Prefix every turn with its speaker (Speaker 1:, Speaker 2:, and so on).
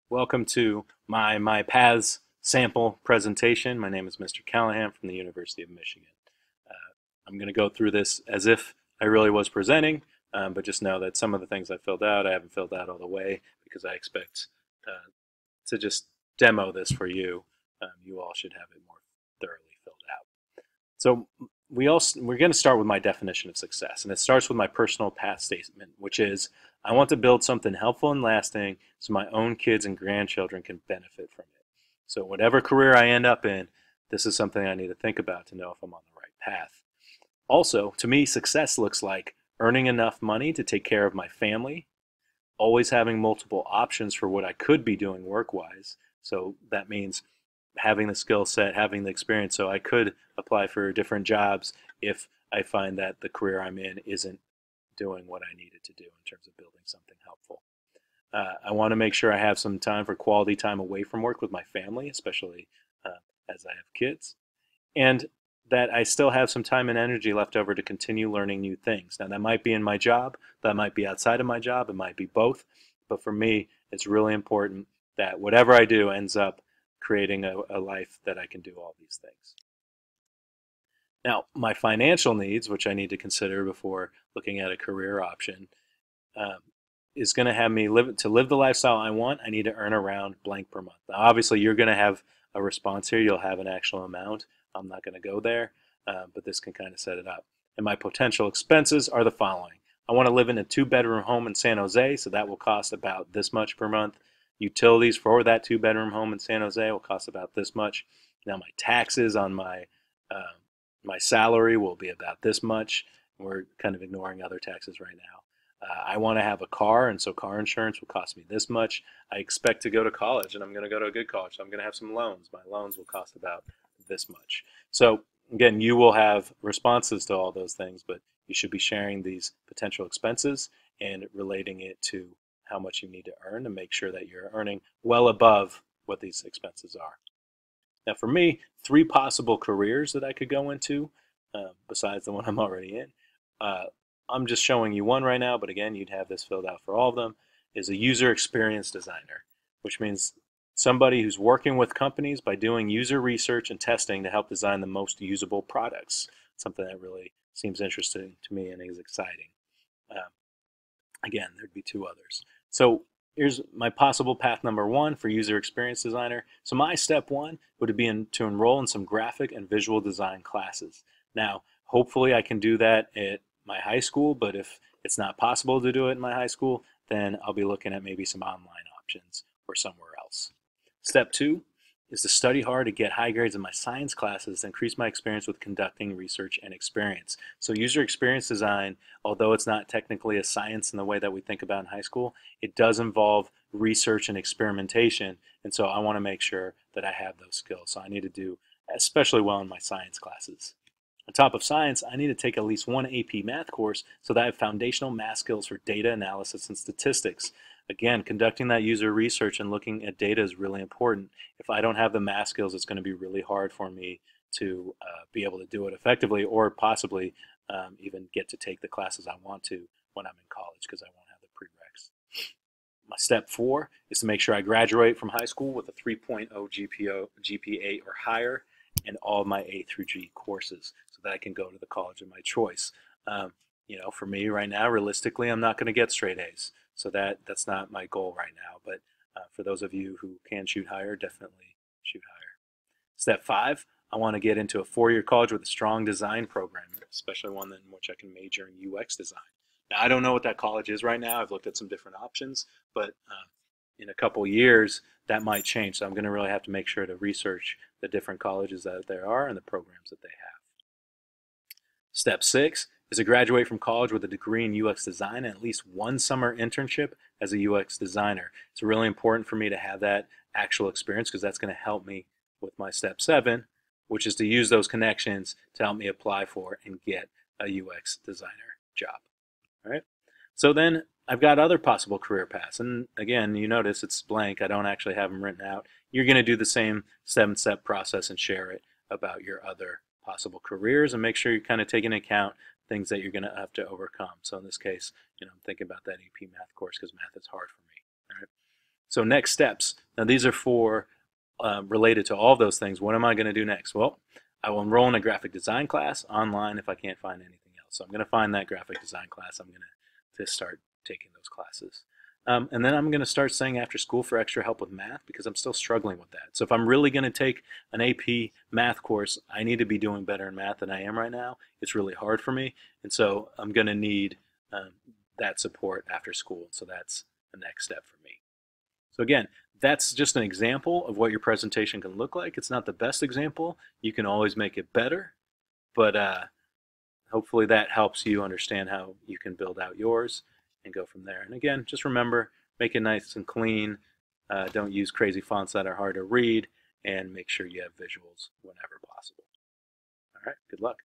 Speaker 1: Welcome to my paths sample presentation. My name is Mr. Callahan from the University of Michigan. I'm going to go through this as if I really was presenting, but just know that some of the things I filled out, I haven't filled out all the way because I expect to just demo this for you. You all should have it more thoroughly filled out. So we're going to start with my definition of success, and it starts with my personal path statement, which is I want to build something helpful and lasting so my own kids and grandchildren can benefit from it. So whatever career I end up in, this is something I need to think about to know if I'm on the right path. Also, to me, success looks like earning enough money to take care of my family, always having multiple options for what I could be doing work wise. So that means having the skill set, having the experience, so I could apply for different jobs if I find that the career I'm in isn't doing what I needed to do in terms of building something helpful. I want to make sure I have some time for quality time away from work with my family, especially as I have kids, and that I still have some time and energy left over to continue learning new things. Now, that might be in my job, that might be outside of my job, it might be both. But for me, it's really important that whatever I do ends up creating a life that I can do all these things. Now, my financial needs, which I need to consider before looking at a career option, um, is going to have me live the lifestyle I want. I need to earn around blank per month. Now, obviously, you're going to have a response here. You'll have an actual amount. I'm not going to go there, but this can kind of set it up. And my potential expenses are the following. I want to live in a two-bedroom home in San Jose, so that will cost about this much per month. Utilities for that two-bedroom home in San Jose will cost about this much. Now, my taxes on my salary will be about this much. We're kind of ignoring other taxes right now. I want to have a car, and so car insurance will cost me this much. I expect to go to college, and I'm going to go to a good college, so I'm going to have some loans. My loans will cost about this much. So again, you will have responses to all those things, but you should be sharing these potential expenses and relating it to how much you need to earn to make sure that you're earning well above what these expenses are. Now, for me, three possible careers that I could go into, besides the one I'm already in. Uh, I'm just showing you one right now, but again, you'd have this filled out for all of them, is a user experience designer, which means somebody who's working with companies by doing user research and testing to help design the most usable products. Something that really seems interesting to me and is exciting. Um, Again, there'd be two others. So here's my possible path number one for user experience designer. So my step one would be to enroll in some graphic and visual design classes. Now, hopefully I can do that at my high school, but if it's not possible to do it in my high school, then I'll be looking at maybe some online options or somewhere else. Step two is to study hard to get high grades in my science classes to increase my experience with conducting research and experience. So user experience design, although it's not technically a science in the way that we think about in high school, it does involve research and experimentation. And so I want to make sure that I have those skills. So I need to do especially well in my science classes. On top of science, I need to take at least one AP math course so that I have foundational math skills for data analysis and statistics. Again, conducting that user research and looking at data is really important. If I don't have the math skills, it's going to be really hard for me to be able to do it effectively or possibly even get to take the classes I want to when I'm in college because I won't have the prereqs. My step four is to make sure I graduate from high school with a 3.0 GPA or higher in all of my A through G courses so that I can go to the college of my choice. For me right now, realistically, I'm not going to get straight A's. So that's not my goal right now. But for those of you who can shoot higher, definitely shoot higher. Step five, I want to get into a four-year college with a strong design program, especially one in which I can major in UX design. Now, I don't know what that college is right now. I've looked at some different options, but in a couple years, that might change. So I'm going to really have to make sure to research the different colleges that there are and the programs that they have. Step six is to graduate from college with a degree in UX design and at least one summer internship as a UX designer. It's really important for me to have that actual experience because that's going to help me with my step seven, which is to use those connections to help me apply for and get a UX designer job. All right. So then I've got other possible career paths. And again, you notice it's blank. I don't actually have them written out. You're going to do the same 7-step process and share it about your other possible careers and make sure you're kind of taking into account things that you're going to have to overcome. So in this case, I'm thinking about that AP math course because math is hard for me. All right. So next steps. Now these are for related to all those things. What am I going to do next? Well, I will enroll in a graphic design class online if I can't find anything else. So I'm going to find that graphic design class. I'm going to start taking those classes. And then I'm going to start saying after school for extra help with math because I'm still struggling with that. So if I'm really going to take an AP math course, I need to be doing better in math than I am right now. It's really hard for me. And so I'm going to need that support after school. So that's the next step for me. So again, that's just an example of what your presentation can look like. It's not the best example. You can always make it better, but hopefully that helps you understand how you can build out yours and go from there. And again, just remember, make it nice and clean. Don't use crazy fonts that are hard to read, and make sure you have visuals whenever possible. All right, good luck.